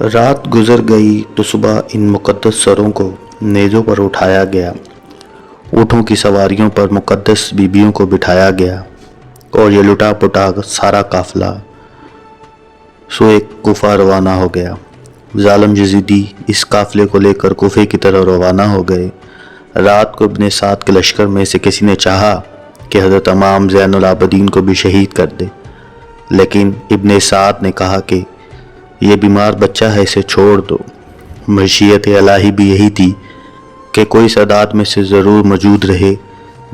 رات گزر گئی تو صبح ان مقدس سروں کو نیزوں پر اٹھایا گیا، اونٹوں کی سواریوں پر مقدس بیبیوں کو بٹھایا گیا، اور یہ لٹا پٹا سارا قافلہ سوئے کوفہ روانہ ہو گیا۔ ظالم یزیدی اس قافلے کو لے کر کوفے کی طرف روانہ ہو گئے۔ رات کو ابن سعد کے لشکر میں سے کسی نے چاہا کہ حضرت امام زین العابدین کو بھی شہید کر دے، لیکن ابن سعد نے کہا کہ یہ بیمار بچہ ہے، اسے چھوڑ دو۔ مشیت الہی بھی یہی تھی کہ کوئی سادات میں سے ضرور موجود رہے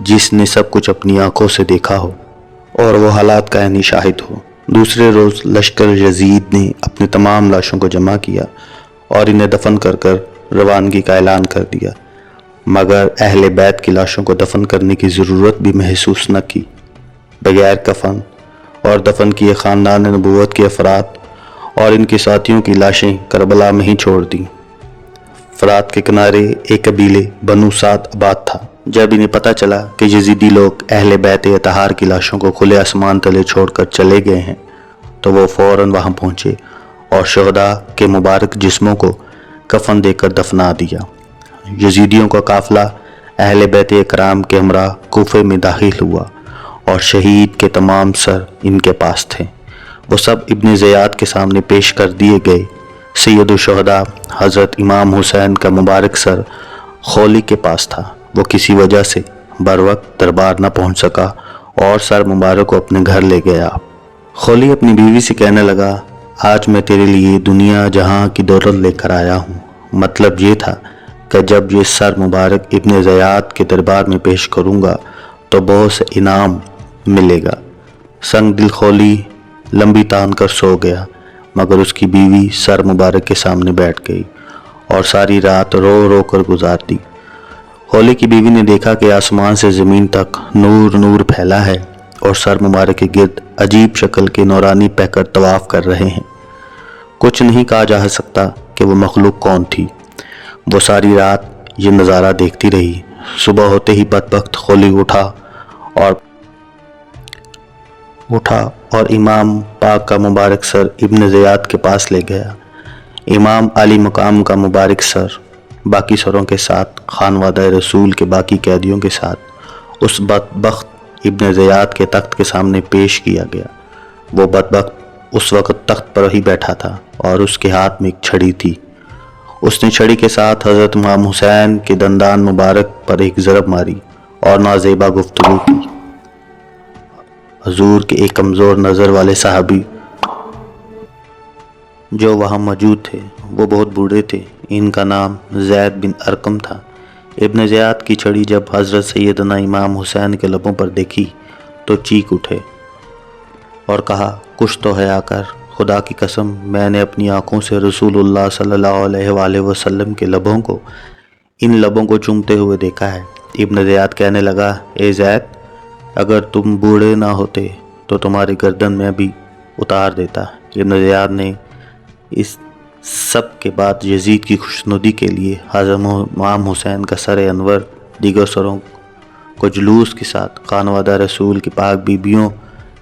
جس نے سب کچھ اپنی آنکھوں سے دیکھا ہو اور وہ حالات کا عینی شاہد ہو۔ دوسرے روز لشکر یزید نے اپنی تمام لاشوں کو جمع کیا اور انہیں دفن کر روانگی کا اعلان کر دیا، مگر اہل بیت کی لاشوں کو دفن کرنے کی ضرورت بھی محسوس نہ کی۔ بغیر کفن اور دفن کیے خاندان نبوت کے افراد اور ان کے ساتھیوں کی لاشیں کربلا میں ہی چھوڑ دیں۔ فرات کے کنارے ایک قبیلے بنو سعد آباد تھا۔ جب انہیں پتہ چلا کہ یزیدی لوگ اہل بیت اطہار کی لاشوں کو کھلے آسمان تلے چھوڑ کر چلے گئے ہیں تو وہ فوراً وہاں پہنچے اور شہداء کے مبارک جسموں کو کفن دے کر دفنا دیا۔ یزیدیوں کا قافلہ اہل بیت اکرام کے ہمراہ کوفے میں داخل ہوا اور شہید کے تمام سر ان کے پاس تھے۔ وہ سب ابن زیاد کے سامنے پیش کر دیے گئے۔ سید الشہداء حضرت امام حسین کا مبارک سر خولی کے پاس تھا۔ وہ کسی وجہ سے بروقت دربار نہ پہنچ سکا اور سر مبارک کو اپنے گھر لے گیا۔ خولی اپنی بیوی سے کہنے لگا، آج میں تیرے لیے دنیا جہاں کی دولت لے کر آیا ہوں۔ مطلب یہ تھا کہ جب یہ سر مبارک ابن زیاد کے دربار میں پیش کروں گا تو بہت سے انعام ملے گا۔ سنگ دل خولی لمبی تان کر سو گیا، مگر اس کی بیوی سر مبارک کے سامنے بیٹھ گئی اور ساری رات رو رو کر گزار دی۔ خولی کی بیوی نے دیکھا کہ آسمان سے زمین تک نور نور پھیلا ہے اور سر مبارک کے گرد عجیب شکل کے نورانی پیکر طواف کر رہے ہیں۔ کچھ نہیں کہا جا سکتا کہ وہ مخلوق کون تھی۔ وہ ساری رات یہ نظارہ دیکھتی رہی۔ صبح ہوتے ہی بدبخت خولی اٹھا اور امام پاک کا مبارک سر ابن زیاد کے پاس لے گیا۔ امام علی مقام کا مبارک سر باقی سروں کے ساتھ خانوادہ رسول کے باقی قیدیوں کے ساتھ اس بدبخت ابن زیاد کے تخت کے سامنے پیش کیا گیا۔ وہ بدبخت اس وقت تخت پر ہی بیٹھا تھا اور اس کے ہاتھ میں ایک چھڑی تھی۔ اس نے چھڑی کے ساتھ حضرت امام حسین کے دندان مبارک پر ایک ضرب ماری اور نازیبا گفتگو کی۔ حضور کے ایک کمزور نظر والے صحابی جو وہاں موجود تھے وہ بہت بوڑھے تھے۔ ان کا نام زید بن ارقم تھا۔ ابن زیاد کی چھڑی جب حضرت سیدنا امام حسین کے لبوں پر دیکھی تو چیخ اٹھے اور کہا، کچھ تو ہے آ کر، خدا کی قسم میں نے اپنی آنکھوں سے رسول اللہ صلی اللہ علیہ وآلہ وسلم کے لبوں کو ان لبوں کو چومتے ہوئے دیکھا ہے۔ ابن زیاد کہنے لگا، اے زید، اگر تم بوڑھے نہ ہوتے تو تمہاری گردن میں بھی اتار دیتا۔ ابن زیاد نے اس سب کے بعد یزید کی خوشنودی کے لیے حضرت امام حسین کا سر انور دیگر سروں کو جلوس کے ساتھ خانوادہ رسول کی پاک بیبیوں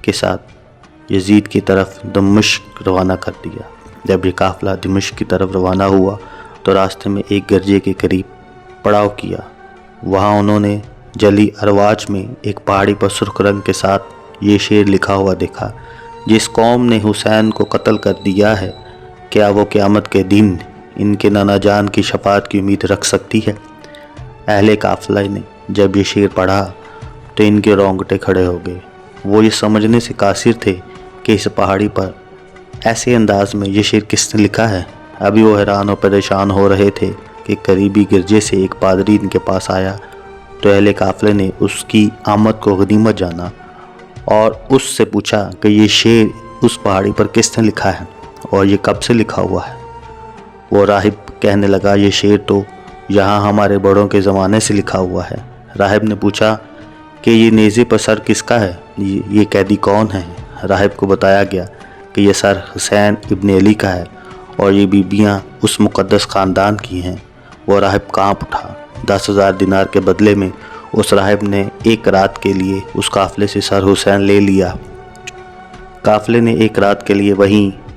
کے ساتھ یزید کی طرف دمشق روانہ کر دیا۔ جب یہ قافلہ دمشق کی طرف روانہ ہوا تو راستے میں ایک گرجے کے قریب پڑاؤ کیا۔ وہاں انہوں نے جلی ارواج میں ایک پہاڑی پر سرخ رنگ کے ساتھ یہ شعر لکھا ہوا دیکھا، جس قوم نے حسین کو قتل کر دیا ہے، کیا وہ قیامت کے دن ان کے نانا جان کی شفاعت کی امید رکھ سکتی ہے؟ اہل قافلہ نے جب یہ شعر پڑھا تو ان کے رونگٹے کھڑے ہو گئے۔ وہ یہ سمجھنے سے قاصر تھے کہ اس پہاڑی پر ایسے انداز میں یہ شعر کس نے لکھا ہے۔ ابھی وہ حیران و پریشان ہو رہے تھے کہ قریبی گرجے سے ایک پادری ان کے پاس آیا تو اہل قافلے نے اس کی آمد کو غنیمت جانا اور اس سے پوچھا کہ یہ شعر اس پہاڑی پر کس نے لکھا ہے اور یہ کب سے لکھا ہوا ہے۔ وہ راہب کہنے لگا، یہ شعر تو یہاں ہمارے بڑوں کے زمانے سے لکھا ہوا ہے۔ راہب نے پوچھا کہ یہ نیزے پر سر کس کا ہے، یہ قیدی کون ہے؟ راہب کو بتایا گیا کہ یہ سر حسین ابن علی کا ہے اور یہ بیبیاں اس مقدس خاندان کی ہیں۔ وہ راہب کانپ اٹھا۔ 10,000 دینار کے بدلے میں اس راہب نے ایک رات کے لیے اس قافلے سے سر حسین لے لیا۔ قافلے نے ایک رات کے لیے وہیں